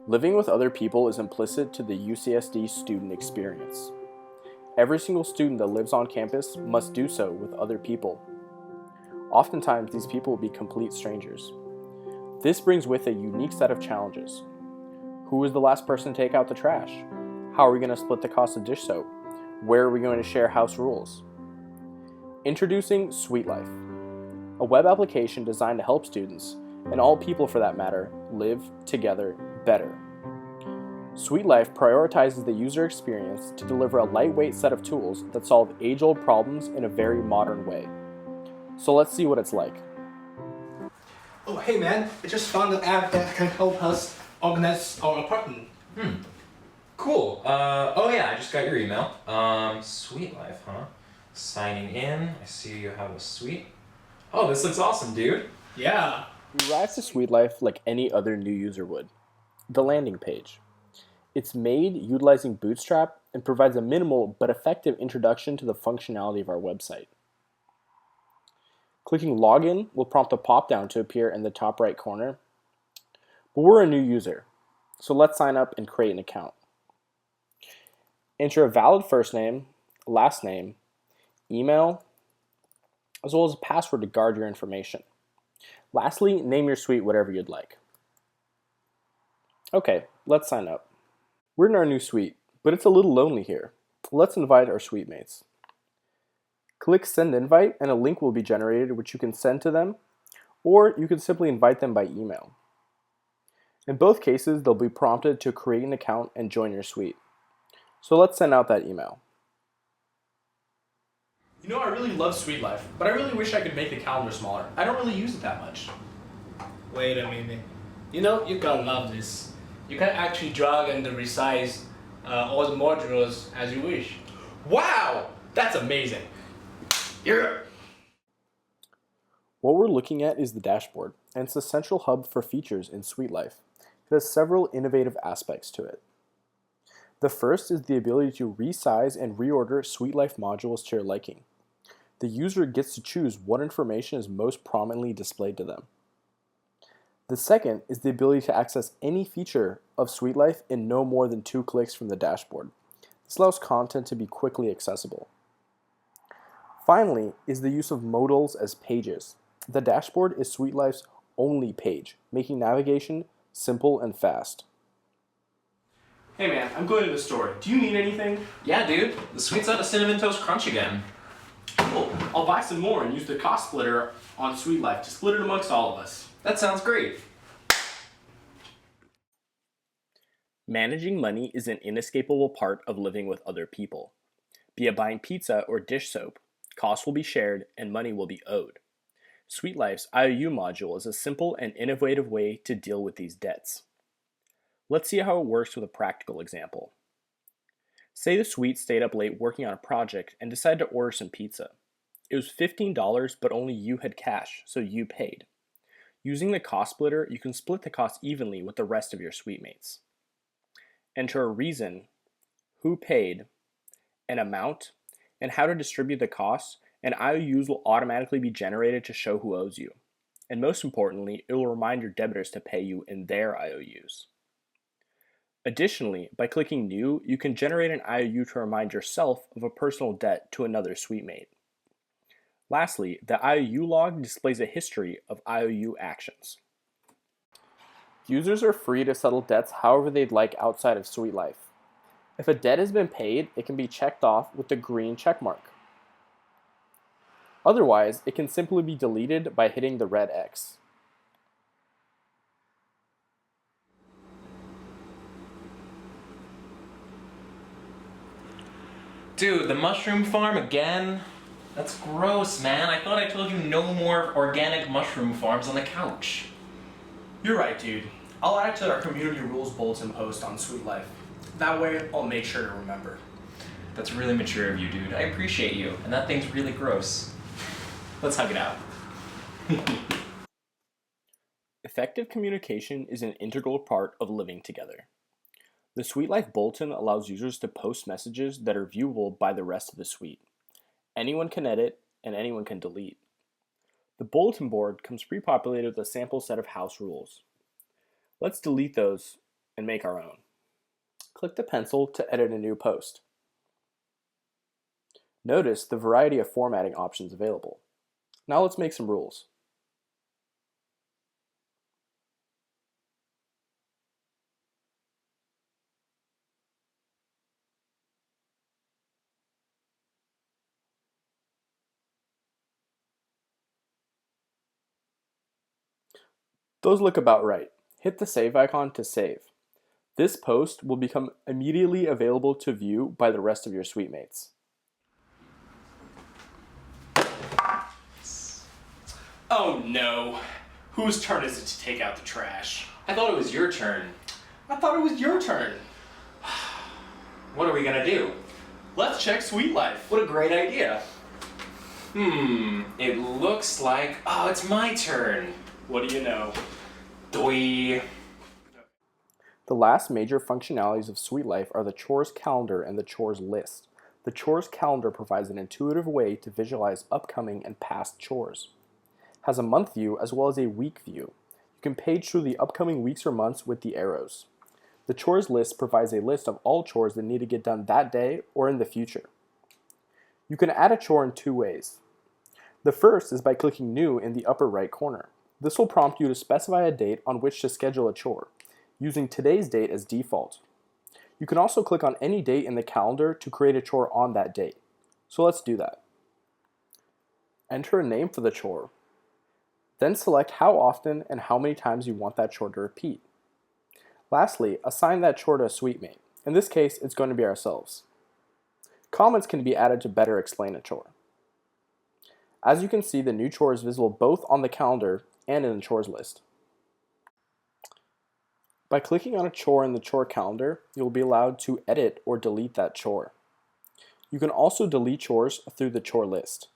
Living with other people is implicit to the UCSD student experience. Every single student that lives on campus must do so with other people. Oftentimes, these people will be complete strangers. This brings with a unique set of challenges. Who is the last person to take out the trash? How are we going to split the cost of dish soap? Where are we going to share house rules? Introducing SuiteLife, a web application designed to help students, and all people for that matter, live together better. SuiteLife prioritizes the user experience to deliver a lightweight set of tools that solve age-old problems in a very modern way. So let's see what it's like. Oh, hey man, I just found an app that can help us organize our apartment. Cool. Oh yeah, I just got your email. SuiteLife, huh? Signing in. I see you have a suite. Oh, this looks awesome, dude. Yeah. We arrive to SuiteLife like any other new user would. The landing page. It's made utilizing Bootstrap and provides a minimal but effective introduction to the functionality of our website. Clicking Login will prompt a pop-down to appear in the top right corner. But we're a new user, so let's sign up and create an account. Enter a valid first name, last name, email, as well as a password to guard your information. Lastly, name your suite whatever you'd like. Okay, let's sign up. We're in our new suite, but it's a little lonely here. Let's invite our suite mates. Click Send Invite and a link will be generated which you can send to them, or you can simply invite them by email. In both cases, they'll be prompted to create an account and join your suite. So let's send out that email. You know, I really love SuiteLife, but I really wish I could make the calendar smaller. I don't really use it that much. Wait a minute. You know, you're gonna love this. You can actually drag and resize all the modules as you wish. Wow! That's amazing. What we're looking at is the dashboard, and it's the central hub for features in SuiteLife. It has several innovative aspects to it. The first is the ability to resize and reorder SuiteLife modules to your liking. The user gets to choose what information is most prominently displayed to them. The second is the ability to access any feature of SuiteLife in no more than 2 clicks from the dashboard. This allows content to be quickly accessible. Finally is the use of modals as pages. The dashboard is SuiteLife's only page, making navigation simple and fast. Hey man, I'm going to the store. Do you need anything? Yeah, dude. The suite's out of Cinnamon Toast Crunch again. Cool. I'll buy some more and use the cost splitter on SuiteLife to split it amongst all of us. That sounds great. Managing money is an inescapable part of living with other people. Be it buying pizza or dish soap, costs will be shared and money will be owed. SuiteLife's IOU module is a simple and innovative way to deal with these debts. Let's see how it works with a practical example. Say the suite stayed up late working on a project and decided to order some pizza. It was $15, but only you had cash, so you paid. Using the cost splitter, you can split the cost evenly with the rest of your suite mates. Enter a reason, who paid, an amount, and how to distribute the costs, and IOUs will automatically be generated to show who owes you. And most importantly, it will remind your debitors to pay you in their IOUs. Additionally, by clicking New, you can generate an IOU to remind yourself of a personal debt to another suite mate. Lastly, the IOU log displays a history of IOU actions. Users are free to settle debts however they'd like outside of SuiteLife. If a debt has been paid, it can be checked off with the green check mark. Otherwise, it can simply be deleted by hitting the red X. Dude, the mushroom farm again? That's gross, man. I thought I told you no more organic mushroom farms on the couch. You're right, dude. I'll add it to our community rules bulletin post on SuiteLife. That way, I'll make sure to remember. That's really mature of you, dude. I appreciate you. And that thing's really gross. Let's hug it out. Effective communication is an integral part of living together. The SuiteLife bulletin allows users to post messages that are viewable by the rest of the suite. Anyone can edit, and anyone can delete. The bulletin board comes pre-populated with a sample set of house rules. Let's delete those and make our own. Click the pencil to edit a new post. Notice the variety of formatting options available. Now let's make some rules. Those look about right. Hit the save icon to save. This post will become immediately available to view by the rest of your suite mates. Oh no. Whose turn is it to take out the trash? I thought it was your turn. I thought it was your turn. What are we gonna do? Let's check SuiteLife. What a great idea. It looks like, oh, it's my turn. What do you know? Doi. The last major functionalities of SuiteLife are the chores calendar and the chores list. The chores calendar provides an intuitive way to visualize upcoming and past chores. Has a month view as well as a week view. You can page through the upcoming weeks or months with the arrows. The chores list provides a list of all chores that need to get done that day or in the future. You can add a chore in two ways. The first is by clicking New in the upper right corner. This will prompt you to specify a date on which to schedule a chore, using today's date as default. You can also click on any date in the calendar to create a chore on that date. So let's do that. Enter a name for the chore. Then select how often and how many times you want that chore to repeat. Lastly, assign that chore to a suite mate. In this case, it's going to be ourselves. Comments can be added to better explain a chore. As you can see, the new chore is visible both on the calendar and in the chores list. By clicking on a chore in the chore calendar, you'll be allowed to edit or delete that chore. You can also delete chores through the chore list.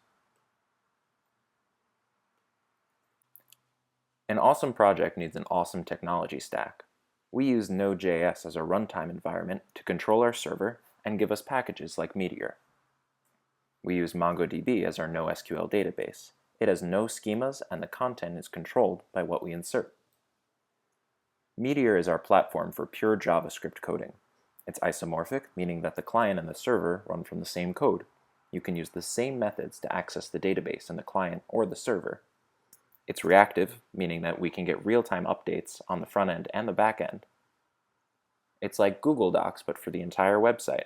An awesome project needs an awesome technology stack. We use Node.js as a runtime environment to control our server and give us packages like Meteor. We use MongoDB as our NoSQL database. It has no schemas and the content is controlled by what we insert. Meteor is our platform for pure JavaScript coding. It's isomorphic, meaning that the client and the server run from the same code. You can use the same methods to access the database in the client or the server. It's reactive, meaning that we can get real-time updates on the front end and the back end. It's like Google Docs, but for the entire website.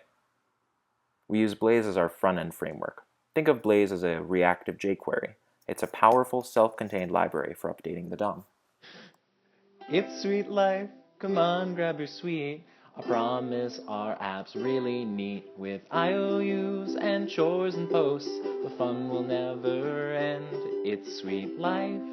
We use Blaze as our front-end framework. Think of Blaze as a reactive jQuery. It's a powerful, self-contained library for updating the DOM. It's SuiteLife, come on, grab your suite. I promise our app's really neat. With IOUs and chores and posts, the fun will never end. It's SuiteLife.